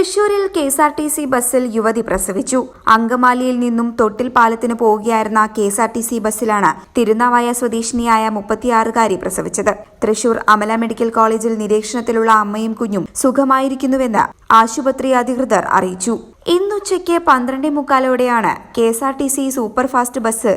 തൃശൂരിൽ കെഎസ്ആർടിസി ബസ്സിൽ യുവതി പ്രസവിച്ചു. അങ്കമാലിയിൽ നിന്നും തൊട്ടിൽ പാലത്തിന് പോവുകയായിരുന്ന കെഎസ്ആർടിസി ബസ്സിലാണ് തിരുനാവായ സ്വദേശിനിയായ 36-കാരി പ്രസവിച്ചത്. തൃശൂർ അമല മെഡിക്കൽ കോളേജിൽ നിരീക്ഷണത്തിലുള്ള അമ്മയും കുഞ്ഞും സുഖമായിരിക്കുന്നുവെന്ന് ആശുപത്രി അധികൃതർ അറിയിച്ചു. ഇന്നുച്ചയ്ക്ക് 12:45 KSRTC superfast bus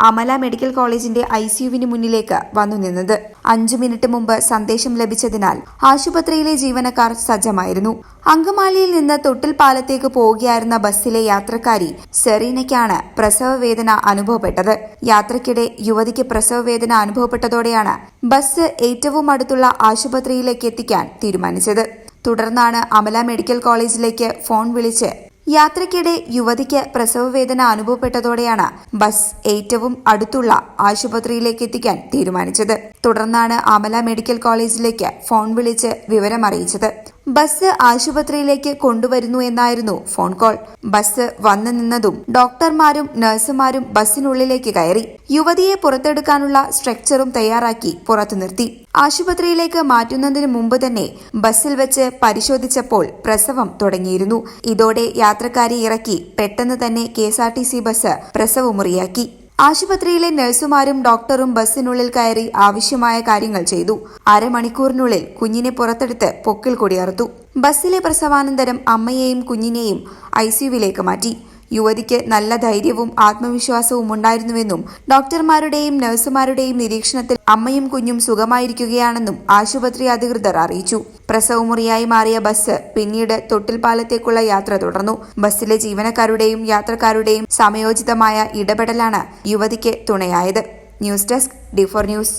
Amala medical കോളേജിന്റെ ഐസിയുവിന് മുന്നിലേക്ക് വന്നു നിന്നത്. 5 മിനിറ്റ് മുമ്പ് സന്ദേശം ലഭിച്ചതിനാൽ ആശുപത്രിയിലെ ജീവനക്കാർ സജ്ജമായിരുന്നു. അങ്കമാലിയിൽ നിന്ന് തൊട്ടിൽ പാലത്തേക്ക് പോവുകയായിരുന്ന ബസ്സിലെ യാത്രക്കാരി സെറീനയ്ക്കാണ് പ്രസവവേദന അനുഭവപ്പെട്ടത്. യാത്രയ്ക്കിടെ യുവതിക്ക് പ്രസവവേദന അനുഭവപ്പെട്ടതോടെയാണ് ബസ് ഏറ്റവും അടുത്തുള്ള ആശുപത്രിയിലേക്ക് എത്തിക്കാൻ തീരുമാനിച്ചത്. തുടർന്നാണ് അമല മെഡിക്കൽ കോളേജിലേക്ക് ഫോൺ വിളിച്ച് യാത്രയ്ക്കിടെ യുവതിക്ക് പ്രസവവേദന അനുഭവപ്പെട്ടതോടെയാണ് ബസ് ഏറ്റവും അടുത്തുള്ള ആശുപത്രിയിലേക്ക് എത്തിക്കാൻ തീരുമാനിച്ചത്. തുടർന്നാണ് അമല മെഡിക്കൽ കോളേജിലേക്ക് ഫോൺ വിളിച്ച് വിവരമറിയിച്ചത്. ബസ് ആശുപത്രിയിലേക്ക് കൊണ്ടുവരുന്നു എന്നായിരുന്നു ഫോൺ കോൾ. ബസ് വന്നു നിന്നതും ഡോക്ടർമാരും നഴ്സുമാരും ബസ്സിനുള്ളിലേക്ക് കയറി. യുവതിയെ പുറത്തെടുക്കാനുള്ള സ്ട്രെക്ചറും തയ്യാറാക്കി പുറത്തു നിർത്തി. ആശുപത്രിയിലേക്ക് മാറ്റുന്നതിന് മുമ്പ് തന്നെ ബസ്സിൽ വെച്ച് പരിശോധിച്ചപ്പോൾ പ്രസവം തുടങ്ങിയിരുന്നു. ഇതോടെ യാത്രക്കാരെ ഇറക്കി പെട്ടെന്ന് തന്നെ കെഎസ്ആർടിസി ബസ് പ്രസവമുറിയാക്കി. ആശുപത്രിയിലെ നഴ്സുമാരും ഡോക്ടറും ബസ്സിനുള്ളിൽ കയറി ആവശ്യമായ കാര്യങ്ങൾ ചെയ്തു. അരമണിക്കൂറിനുള്ളിൽ കുഞ്ഞിനെ പുറത്തെടുത്ത് പൊക്കിൽ കൊടിയറുത്തു. ബസ്സിലെ പ്രസവാനന്തരം അമ്മയെയും കുഞ്ഞിനെയും ഐസിയുവിലേക്ക് മാറ്റി. യുവതിക്ക് നല്ല ധൈര്യവും ആത്മവിശ്വാസവും ഉണ്ടായിരുന്നുവെന്നും ഡോക്ടർമാരുടെയും നഴ്സുമാരുടെയും നിരീക്ഷണത്തിൽ അമ്മയും കുഞ്ഞും സുഖമായിരിക്കുകയാണെന്നും ആശുപത്രി അധികൃതർ അറിയിച്ചു. പ്രസവമുറിയായി മാറിയ ബസ് പിന്നീട് തൊട്ടിൽ പാലത്തേക്കുള്ള യാത്ര തുടർന്നു. ബസ്സിലെ ജീവനക്കാരുടെയും യാത്രക്കാരുടെയും സമയോചിതമായ ഇടപെടലാണ് യുവതിക്ക് തുണയായത്. News desk D4 news.